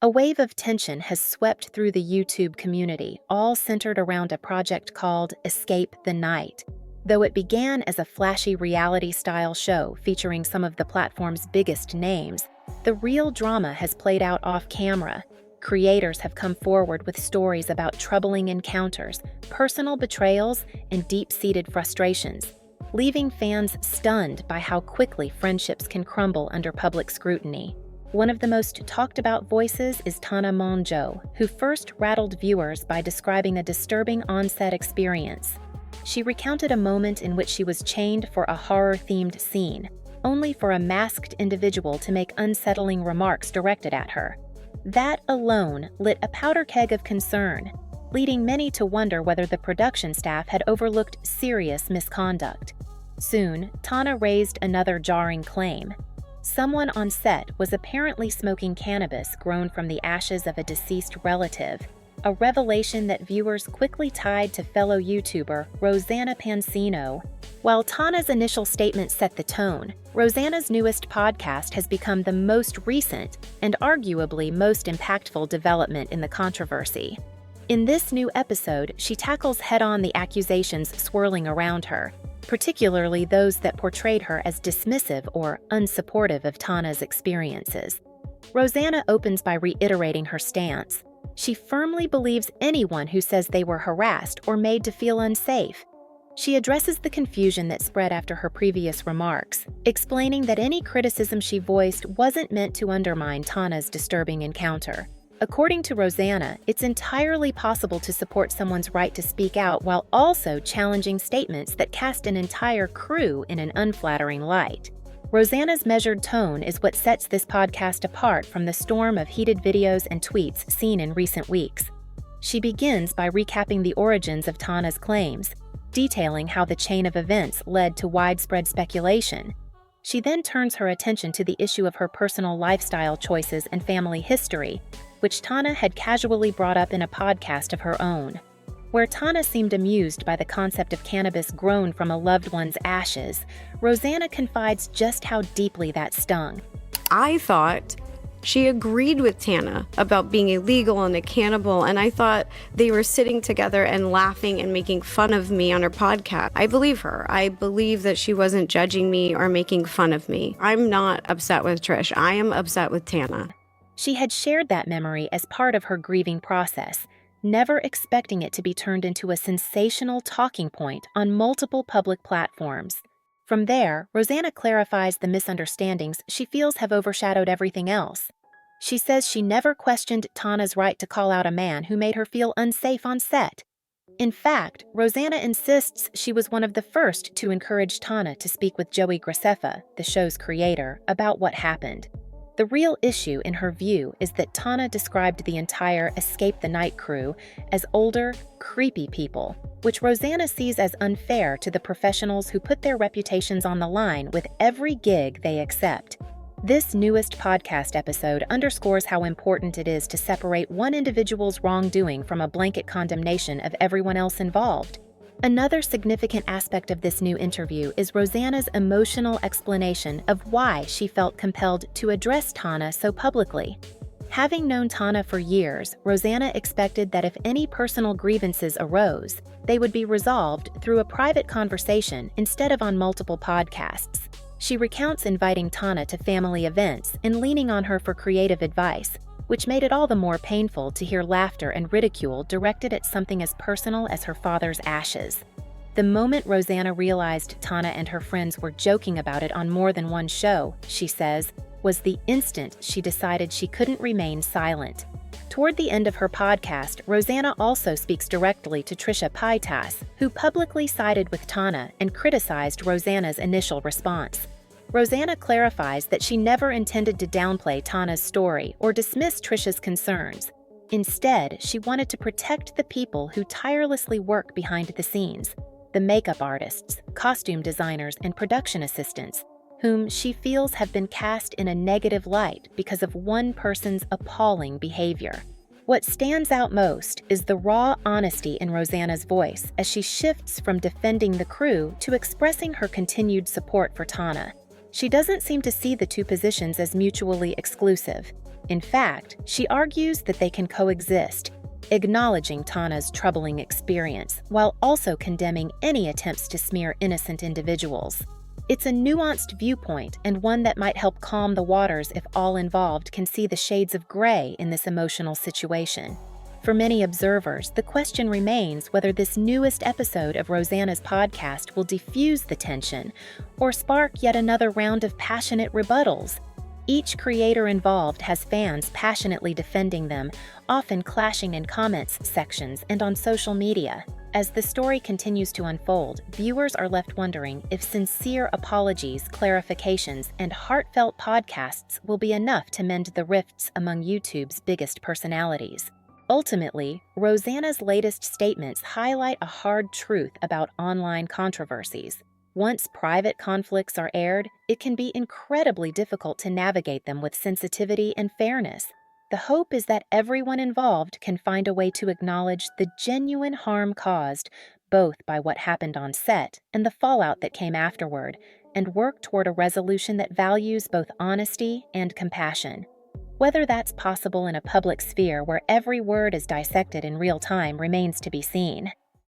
A wave of tension has swept through the YouTube community, all centered around a project called Escape the Night. Though it began as a flashy reality-style show featuring some of the platform's biggest names, the real drama has played out off-camera. Creators have come forward with stories about troubling encounters, personal betrayals, and deep-seated frustrations, leaving fans stunned by how quickly friendships can crumble under public scrutiny. One of the most talked-about voices is Tana Mongeau, who first rattled viewers by describing a disturbing on-set experience. She recounted a moment in which she was chained for a horror-themed scene, only for a masked individual to make unsettling remarks directed at her. That alone lit a powder keg of concern, leading many to wonder whether the production staff had overlooked serious misconduct. Soon, Tana raised another jarring claim. Someone on set was apparently smoking cannabis grown from the ashes of a deceased relative, a revelation that viewers quickly tied to fellow YouTuber Rosanna Pansino. While Tana's initial statement set the tone, Rosanna's newest podcast has become the most recent and arguably most impactful development in the controversy. In this new episode, she tackles head-on the accusations swirling around her, particularly those that portrayed her as dismissive or unsupportive of Tana's experiences. Rosanna opens by reiterating her stance. She firmly believes anyone who says they were harassed or made to feel unsafe. She addresses the confusion that spread after her previous remarks, explaining that any criticism she voiced wasn't meant to undermine Tana's disturbing encounter. According to Rosanna, it's entirely possible to support someone's right to speak out while also challenging statements that cast an entire crew in an unflattering light. Rosanna's measured tone is what sets this podcast apart from the storm of heated videos and tweets seen in recent weeks. She begins by recapping the origins of Tana's claims, detailing how the chain of events led to widespread speculation. She then turns her attention to the issue of her personal lifestyle choices and family history, which Tana had casually brought up in a podcast of her own. Where Tana seemed amused by the concept of cannabis grown from a loved one's ashes, Rosanna confides just how deeply that stung. I thought she agreed with Tana about being illegal and a cannibal, and I thought they were sitting together and laughing and making fun of me on her podcast. I believe her. I believe that she wasn't judging me or making fun of me. I'm not upset with Trish. I am upset with Tana. She had shared that memory as part of her grieving process, never expecting it to be turned into a sensational talking point on multiple public platforms. From there, Rosanna clarifies the misunderstandings she feels have overshadowed everything else. She says she never questioned Tana's right to call out a man who made her feel unsafe on set. In fact, Rosanna insists she was one of the first to encourage Tana to speak with Joey Graceffa, the show's creator, about what happened. The real issue, in her view, is that Tana described the entire Escape the Night crew as older, creepy people, which Rosanna sees as unfair to the professionals who put their reputations on the line with every gig they accept. This newest podcast episode underscores how important it is to separate one individual's wrongdoing from a blanket condemnation of everyone else involved. Another significant aspect of this new interview is Rosanna's emotional explanation of why she felt compelled to address Tana so publicly. Having known Tana for years, Rosanna expected that if any personal grievances arose, they would be resolved through a private conversation instead of on multiple podcasts. She recounts inviting Tana to family events and leaning on her for creative advice, which made it all the more painful to hear laughter and ridicule directed at something as personal as her father's ashes. The moment Rosanna realized Tana and her friends were joking about it on more than one show, she says, was the instant she decided she couldn't remain silent. Toward the end of her podcast, Rosanna also speaks directly to Trisha Paytas, who publicly sided with Tana and criticized Rosanna's initial response. Rosanna clarifies that she never intended to downplay Tana's story or dismiss Trisha's concerns. Instead, she wanted to protect the people who tirelessly work behind the scenes, the makeup artists, costume designers, and production assistants, whom she feels have been cast in a negative light because of one person's appalling behavior. What stands out most is the raw honesty in Rosanna's voice as she shifts from defending the crew to expressing her continued support for Tana. She doesn't seem to see the two positions as mutually exclusive. In fact, she argues that they can coexist, acknowledging Tana's troubling experience while also condemning any attempts to smear innocent individuals. It's a nuanced viewpoint and one that might help calm the waters if all involved can see the shades of gray in this emotional situation. For many observers, the question remains whether this newest episode of Rosanna's podcast will diffuse the tension or spark yet another round of passionate rebuttals. Each creator involved has fans passionately defending them, often clashing in comments sections and on social media. As the story continues to unfold, viewers are left wondering if sincere apologies, clarifications, and heartfelt podcasts will be enough to mend the rifts among YouTube's biggest personalities. Ultimately, Rosanna's latest statements highlight a hard truth about online controversies. Once private conflicts are aired, it can be incredibly difficult to navigate them with sensitivity and fairness. The hope is that everyone involved can find a way to acknowledge the genuine harm caused, both by what happened on set and the fallout that came afterward, and work toward a resolution that values both honesty and compassion. Whether that's possible in a public sphere where every word is dissected in real time remains to be seen.